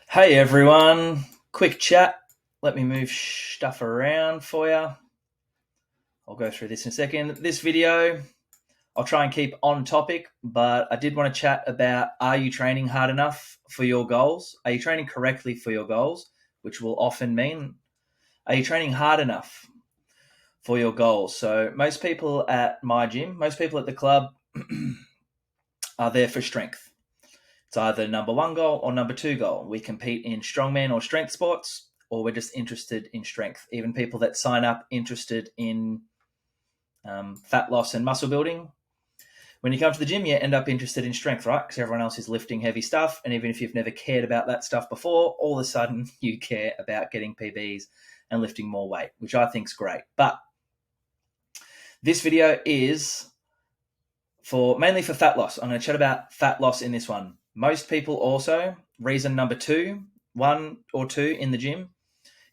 Hey everyone, quick chat. Let me move stuff around for you. I'll go through this in a second. This video, I'll try and keep on topic, but I did want to chat about, are you training hard enough for your goals? Are you training correctly for your goals? Which will often mean, are you training hard enough for your goals? So most people at my gym, most people at the club are there for strength. It's either number one goal or number two goal. We compete in strongman or strength sports, or we're just interested in strength. Even people that sign up interested in fat loss and muscle building, when you come to the gym, you end up interested in strength, right? Because everyone else is lifting heavy stuff. And even if you've never cared about that stuff before, all of a sudden you care about getting PBs and lifting more weight, which I think is great. But this video is mainly for fat loss. I'm going to chat about fat loss in this one. Most people also, reason number two, one or two in the gym,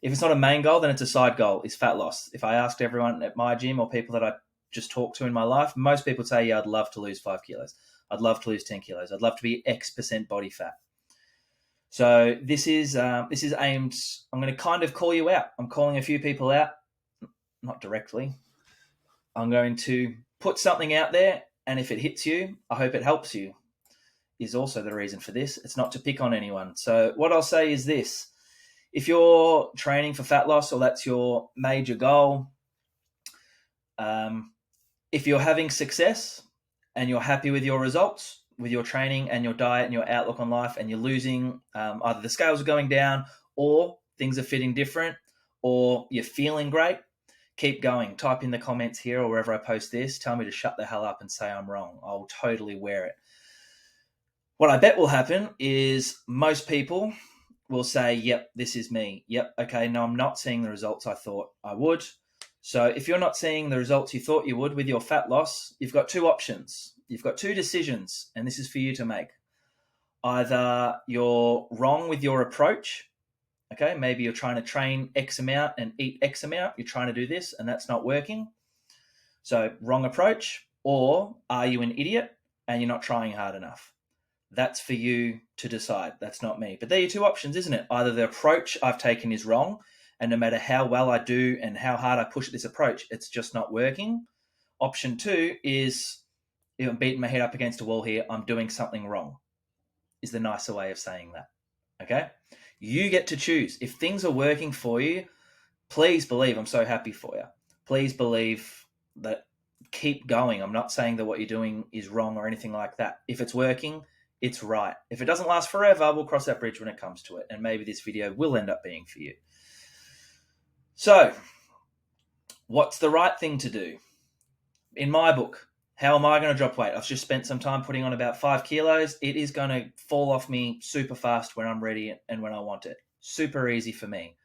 if it's not a main goal, then it's a side goal, is fat loss. If I asked everyone at my gym or people that I just talked to in my life, most people say, yeah, I'd love to lose 5 kilos. I'd love to lose 10 kilos. I'd love to be X% body fat. So this is aimed, I'm going to kind of call you out. I'm calling a few people out, not directly. I'm going to put something out there, and if it hits you, I hope it helps you, is also the reason for this. It's not to pick on anyone. So what I'll say is this. If you're training for fat loss or that's your major goal, if you're having success and you're happy with your results, with your training and your diet and your outlook on life, and you're losing, either the scales are going down or things are fitting different or you're feeling great, keep going. Type in the comments here or wherever I post this. Tell me to shut the hell up and say I'm wrong. I'll totally wear it. What I bet will happen is most people will say, yep, this is me. Yep, okay, no, I'm not seeing the results I thought I would. So if you're not seeing the results you thought you would with your fat loss, you've got two options. You've got two decisions, and this is for you to make. Either you're wrong with your approach. Okay, maybe you're trying to train X amount and eat X amount. You're trying to do this, and that's not working. So wrong approach. Or are you an idiot and you're not trying hard enough? That's for you to decide. That's not me. But there are your two options, isn't it? Either the approach I've taken is wrong, and no matter how well I do and how hard I push at this approach, it's just not working. Option two is, if I'm beating my head up against a wall here, I'm doing something wrong, is the nicer way of saying that. Okay? You get to choose. If things are working for you, please believe I'm so happy for you. Please believe that, keep going. I'm not saying that what you're doing is wrong or anything like that. If it's working, it's right. If it doesn't last forever, we'll cross that bridge when it comes to it. And maybe this video will end up being for you. So, what's the right thing to do? In my book, how am I going to drop weight? I've just spent some time putting on about 5 kilos. It is going to fall off me super fast when I'm ready and when I want it. Super easy for me.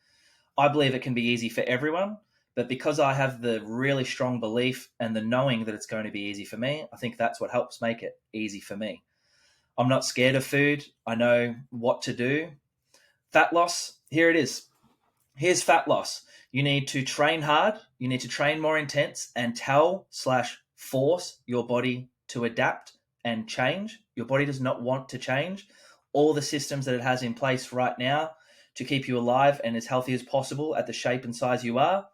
I believe it can be easy for everyone, but because I have the really strong belief and the knowing that it's going to be easy for me, I think that's what helps make it easy for me. I'm not scared of food. I know what to do. Fat loss, here it is. Here's fat loss. You need to train hard. You need to train more intense and tell/force your body to adapt and change. Your body does not want to change. All the systems that it has in place right now to keep you alive and as healthy as possible at the shape and size you are,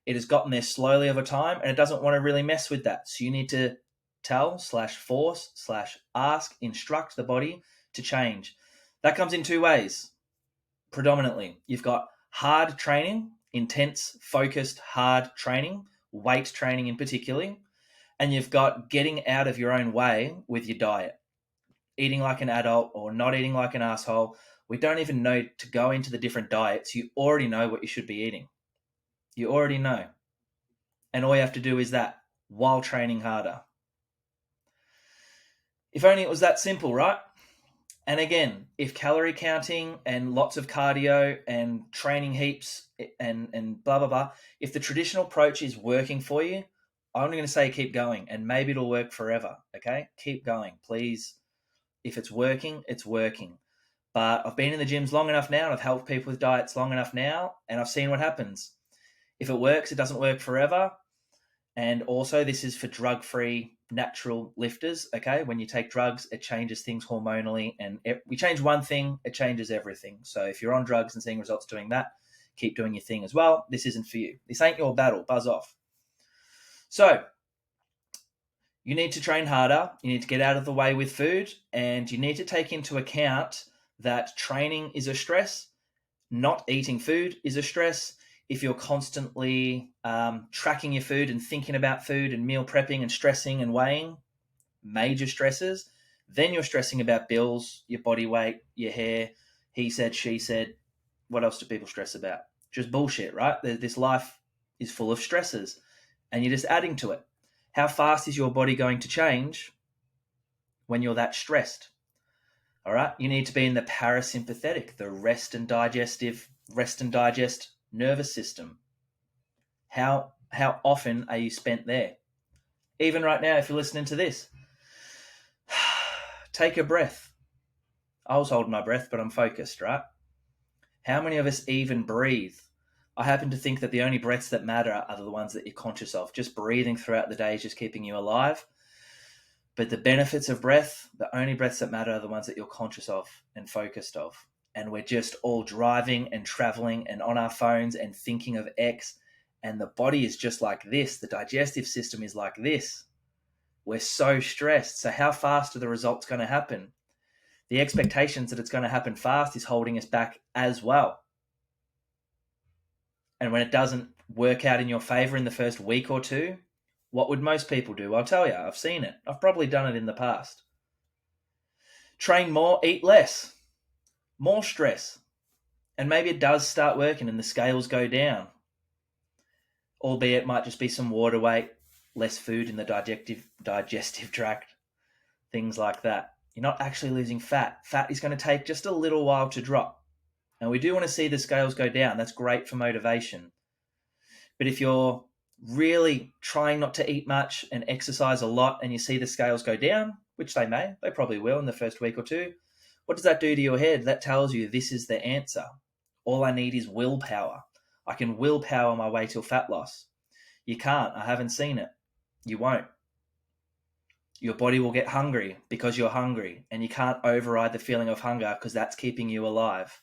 it has gotten there slowly over time, and it doesn't want to really mess with that. So you need to tell/force/ask, instruct the body to change. That comes in two ways, predominantly. You've got hard training, intense, focused, hard training, weight training in particular, and you've got getting out of your own way with your diet. Eating like an adult or not eating like an asshole. We don't even know to go into the different diets. You already know what you should be eating. You already know. And all you have to do is that while training harder. If only it was that simple, right? And again, if calorie counting and lots of cardio and training heaps and blah, blah, blah, if the traditional approach is working for you, I'm only going to say keep going, and maybe it'll work forever, okay? Keep going, please. If it's working, it's working. But I've been in the gyms long enough now, and I've helped people with diets long enough now, and I've seen what happens. If it works, it doesn't work forever. And also, this is for drug-free natural lifters. Okay, when you take drugs, it changes things hormonally, and we change one thing, it changes everything. So if you're on drugs and seeing results doing that, keep doing your thing as well. This isn't for you. This ain't your battle. Buzz off. So you need to train harder. You need to get out of the way with food, and you need to take into account that training is a stress. Not eating food is a stress. If you're constantly tracking your food and thinking about food and meal prepping and stressing and weighing, major stresses, then you're stressing about bills, your body weight, your hair, he said, she said. What else do people stress about? Just bullshit, right? This life is full of stresses, and you're just adding to it. How fast is your body going to change when you're that stressed? All right, you need to be in the parasympathetic, the rest and digest nervous system. How often are you spent there? Even right now, if you're listening to this, take a breath. I was holding my breath, but I'm focused, right? How many of us even breathe? I happen to think that the only breaths that matter are the ones that you're conscious of. Just breathing throughout the day is just keeping you alive. But the benefits of breath, the only breaths that matter are the ones that you're conscious of and focused of. And we're just all driving and traveling and on our phones and thinking of X. And the body is just like this. The digestive system is like this. We're so stressed. So how fast are the results going to happen? The expectations that it's going to happen fast is holding us back as well. And when it doesn't work out in your favor in the first week or two, what would most people do? I'll tell you, I've seen it. I've probably done it in the past. Train more, eat less. More stress. And maybe it does start working and the scales go down. Albeit it might just be some water weight, less food in the digestive tract, things like that. You're not actually losing fat. Fat is going to take just a little while to drop. And we do want to see the scales go down. That's great for motivation. But if you're really trying not to eat much and exercise a lot and you see the scales go down, which they probably will in the first week or two, what does that do to your head? That tells you this is the answer. All I need is willpower. I can willpower my way to fat loss. You can't. I haven't seen it. You won't. Your body will get hungry because you're hungry, and you can't override the feeling of hunger because that's keeping you alive.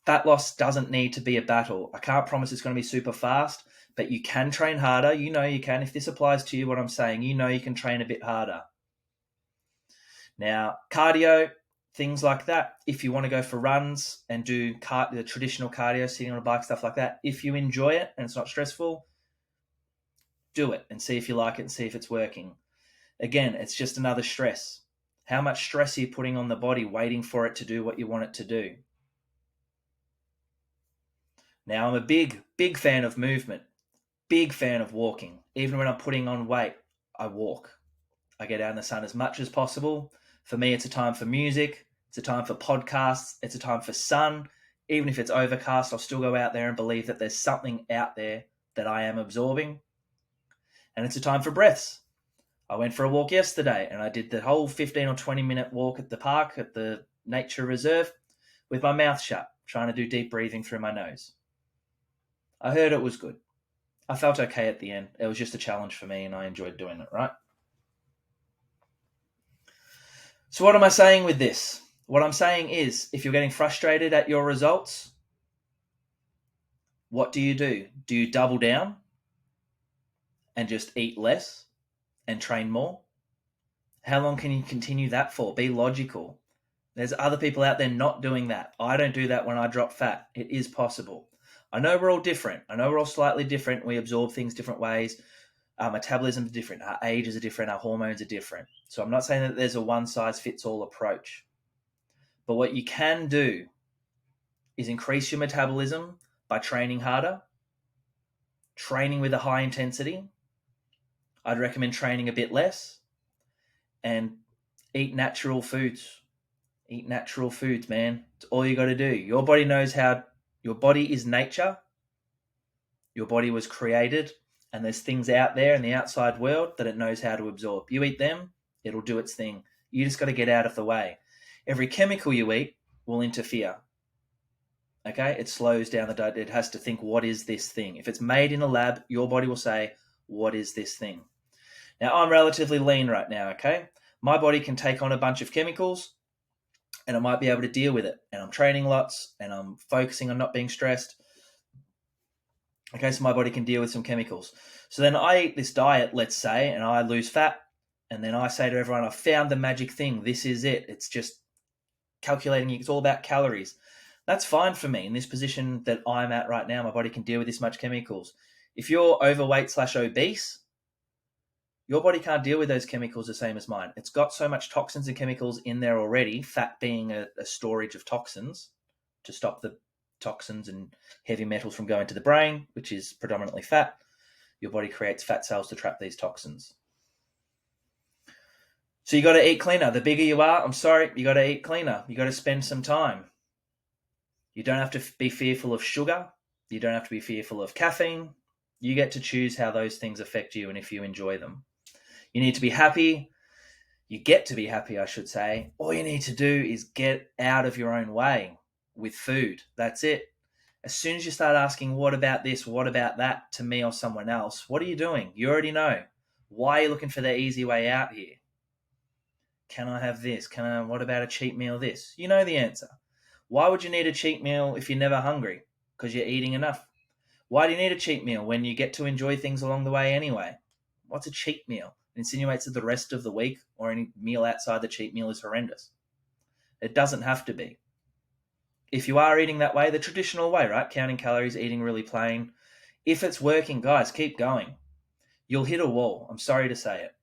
Fat loss doesn't need to be a battle. I can't promise it's going to be super fast, but you can train harder. You know you can. If this applies to you, what I'm saying, you know you can train a bit harder. Now, cardio, things like that, if you want to go for runs and do the traditional cardio, sitting on a bike, stuff like that, if you enjoy it and it's not stressful, do it and see if you like it and see if it's working. Again, it's just another stress. How much stress are you putting on the body waiting for it to do what you want it to do? Now, I'm a big fan of movement, big fan of walking. Even when I'm putting on weight, I walk. I get out in the sun as much as possible. For me, it's a time for music. It's a time for podcasts. It's a time for sun. Even if it's overcast, I'll still go out there and believe that there's something out there that I am absorbing. And it's a time for breaths. I went for a walk yesterday and I did the whole 15 or 20 minute walk at the park at the nature reserve with my mouth shut, trying to do deep breathing through my nose. I heard it was good. I felt okay at the end. It was just a challenge for me and I enjoyed doing it, right? So what am I saying with this? What I'm saying is, if you're getting frustrated at your results, what do? Do you double down and just eat less and train more? How long can you continue that for? Be logical. There's other people out there not doing that. I don't do that when I drop fat. It is possible. I know we're all different. I know we're all slightly different. We absorb things different ways. Our metabolism is different. Our ages are different. Our hormones are different. So I'm not saying that there's a one-size-fits-all approach. But what you can do is increase your metabolism by training harder, training with a high intensity. I'd recommend training a bit less and eat natural foods. Eat natural foods, man. It's all you got to do. Your body knows how. Your body is nature. Your body was created, and there's things out there in the outside world that it knows how to absorb. You eat them, it'll do its thing. You just got to get out of the way. Every chemical you eat will interfere. Okay? It slows down the diet. It has to think, what is this thing? If it's made in a lab, your body will say, what is this thing? Now, I'm relatively lean right now, okay? My body can take on a bunch of chemicals and I might be able to deal with it. And I'm training lots and I'm focusing on not being stressed. Okay, so my body can deal with some chemicals. So then I eat this diet, let's say, and I lose fat. And then I say to everyone, I found the magic thing. This is it. It's just calculating. It's all about calories. That's fine for me in this position that I'm at right now. My body can deal with this much chemicals. If you're overweight / obese, your body can't deal with those chemicals the same as mine. It's got so much toxins and chemicals in there already, fat being a storage of toxins to stop the toxins and heavy metals from going to the brain, which is predominantly fat. Your body creates fat cells to trap these toxins. So you got to eat cleaner. The bigger you are, I'm sorry, you got to eat cleaner. You got to spend some time. You don't have to be fearful of sugar. You don't have to be fearful of caffeine. You get to choose how those things affect you and if you enjoy them. You need to be happy. You get to be happy, I should say. All you need to do is get out of your own way with food. That's it. As soon as you start asking, what about this, what about that, to me or someone else, what are you doing? You already know. Why are you looking for the easy way out here? Can I have this? What about a cheat meal this? You know the answer. Why would you need a cheat meal if you're never hungry? Because you're eating enough. Why do you need a cheat meal when you get to enjoy things along the way anyway? What's a cheat meal? It insinuates that the rest of the week or any meal outside the cheat meal is horrendous. It doesn't have to be. If you are eating that way, the traditional way, right? Counting calories, eating really plain. If it's working, guys, keep going. You'll hit a wall. I'm sorry to say it.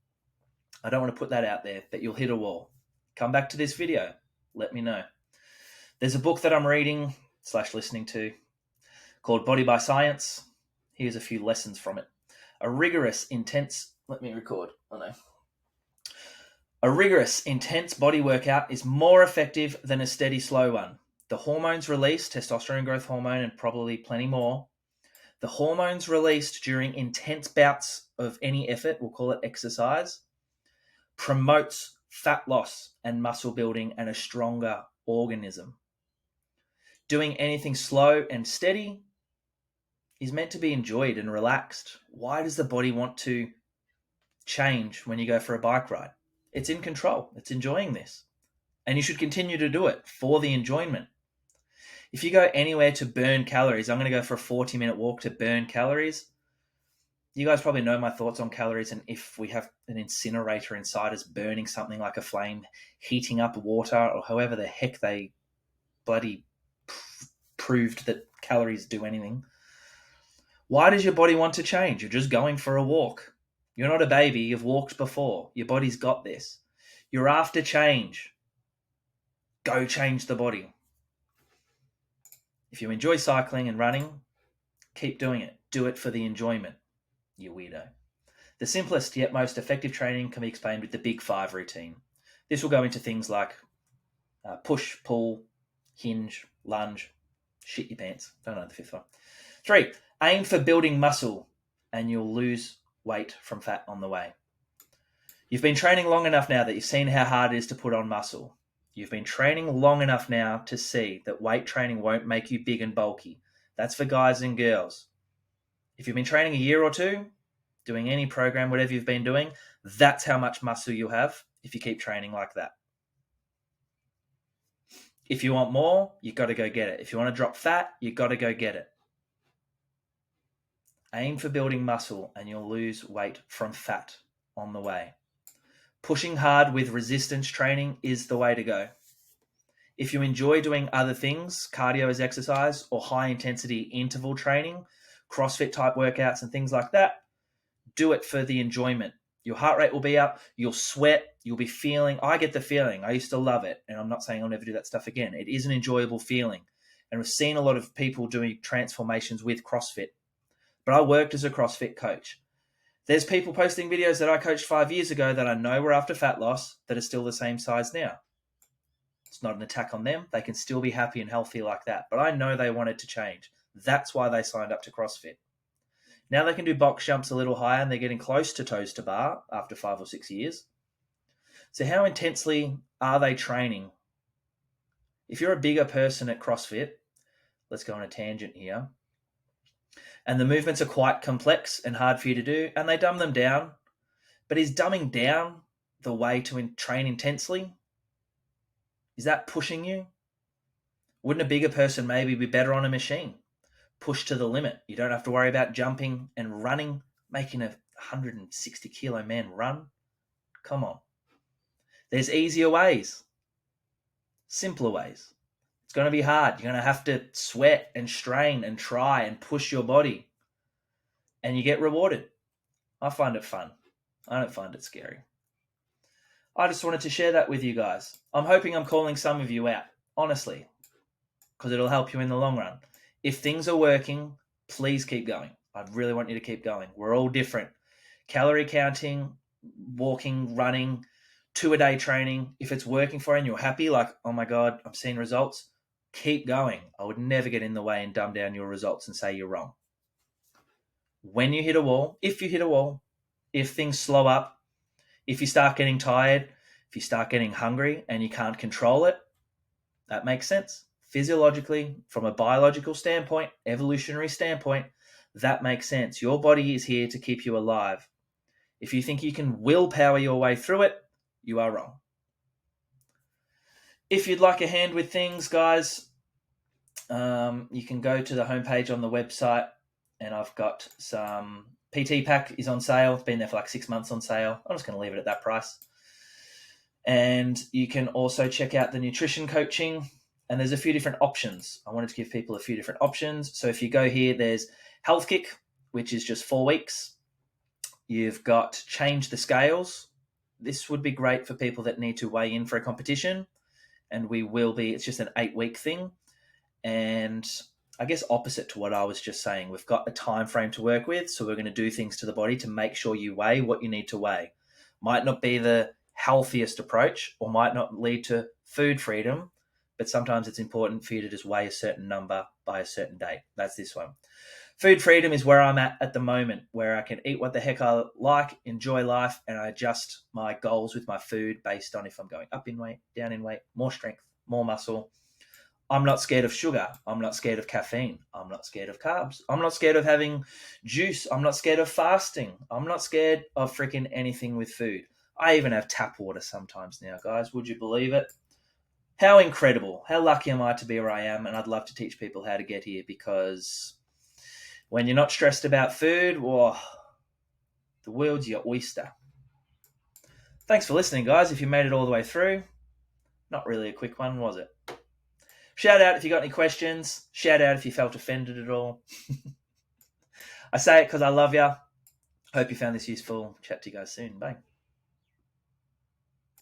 I don't want to put that out there, but you'll hit a wall. Come back to this video. Let me know. There's a book that I'm reading / listening to called Body by Science. Here's a few lessons from it. A rigorous, intense body workout is more effective than a steady, slow one. The hormones released, testosterone growth hormone and probably plenty more, the hormones released during intense bouts of any effort, we'll call it exercise, promotes fat loss and muscle building and a stronger organism. Doing anything slow and steady is meant to be enjoyed and relaxed. Why does the body want to change when you go for a bike ride? It's in control. It's enjoying this. And you should continue to do it for the enjoyment. If you go anywhere to burn calories, I'm going to go for a 40-minute walk to burn calories. You guys probably know my thoughts on calories, and if we have an incinerator inside us burning something like a flame, heating up water, or however the heck they bloody proved that calories do anything. Why does your body want to change? You're just going for a walk. You're not a baby. You've walked before. Your body's got this. You're after change. Go change the body. If you enjoy cycling and running, keep doing it. Do it for the enjoyment, you weirdo. The simplest yet most effective training can be explained with the Big 5 routine. This will go into things like push, pull, hinge, lunge, shit your pants. Don't know the fifth one. 3, aim for building muscle and you'll lose weight from fat on the way. You've been training long enough now that you've seen how hard it is to put on muscle. You've been training long enough now to see that weight training won't make you big and bulky. That's for guys and girls. If you've been training a year or two, doing any program, whatever you've been doing, that's how much muscle you have if you keep training like that. If you want more, you've got to go get it. If you want to drop fat, you've got to go get it. Aim for building muscle and you'll lose weight from fat on the way. Pushing hard with resistance training is the way to go. If you enjoy doing other things, cardio as exercise or high intensity interval training, CrossFit type workouts and things like that, do it for the enjoyment. Your heart rate will be up, you'll sweat, you'll be feeling, I get the feeling, I used to love it, and I'm not saying I'll never do that stuff again. It is an enjoyable feeling. And we've seen a lot of people doing transformations with CrossFit. But I worked as a CrossFit coach. There's people posting videos that I coached 5 years ago that I know were after fat loss that are still the same size now. It's not an attack on them. They can still be happy and healthy like that. But I know they wanted to change. That's why they signed up to CrossFit. Now they can do box jumps a little higher and they're getting close to toes to bar after 5 or 6 years. So how intensely are they training? If you're a bigger person at CrossFit, let's go on a tangent here, and the movements are quite complex and hard for you to do, and they dumb them down, But is dumbing down the way to train intensely? Is that pushing you? Wouldn't a bigger person maybe be better on a machine? Push to the limit. You don't have to worry about jumping and running, making a 160 kilo man run. Come on. There's easier ways, simpler ways. It's going to be hard. You're going to have to sweat and strain and try and push your body. And you get rewarded. I find it fun. I don't find it scary. I just wanted to share that with you guys. I'm hoping I'm calling some of you out, honestly, because it'll help you in the long run. If things are working, please keep going. I really want you to keep going. We're all different. Calorie counting, walking, running, 2-a-day training. If it's working for you and you're happy, like, oh my God, I'm seeing results, keep going. I would never get in the way and dumb down your results and say you're wrong. When you hit a wall, if you hit a wall, if things slow up, if you start getting tired, if you start getting hungry and you can't control it, that makes sense. Physiologically, from a biological standpoint, evolutionary standpoint, that makes sense. Your body is here to keep you alive. If you think you can willpower your way through it, you are wrong. If you'd like a hand with things, guys, you can go to the homepage on the website, and I've got some PT pack is on sale. It's been there for like 6 months on sale. I'm just going to leave it at that price. And you can also check out the nutrition coaching, and there's a few different options. I wanted to give people a few different options. So if you go here, there's Health Kick, which is just 4 weeks. You've got Change the Scales. This would be great for people that need to weigh in for a competition, and we will be. It's just an 8-week thing. And I guess opposite to what I was just saying, we've got a time frame to work with, so we're going to do things to the body to make sure you weigh what you need to weigh. Might not be the healthiest approach or might not lead to food freedom, but sometimes it's important for you to just weigh a certain number by a certain date. That's this one. Food freedom is where I'm at the moment, where I can eat what the heck I like, enjoy life, and I adjust my goals with my food based on if I'm going up in weight, down in weight, more strength, more muscle. I'm not scared of sugar. I'm not scared of caffeine. I'm not scared of carbs. I'm not scared of having juice. I'm not scared of fasting. I'm not scared of freaking anything with food. I even have tap water sometimes now, guys. Would you believe it? How incredible. How lucky am I to be where I am? And I'd love to teach people how to get here, because when you're not stressed about food, whoa, the world's your oyster. Thanks for listening, guys. If you made it all the way through, not really a quick one, was it? Shout out if you got any questions. Shout out if you felt offended at all. I say it because I love you. Hope you found this useful. Chat to you guys soon. Bye.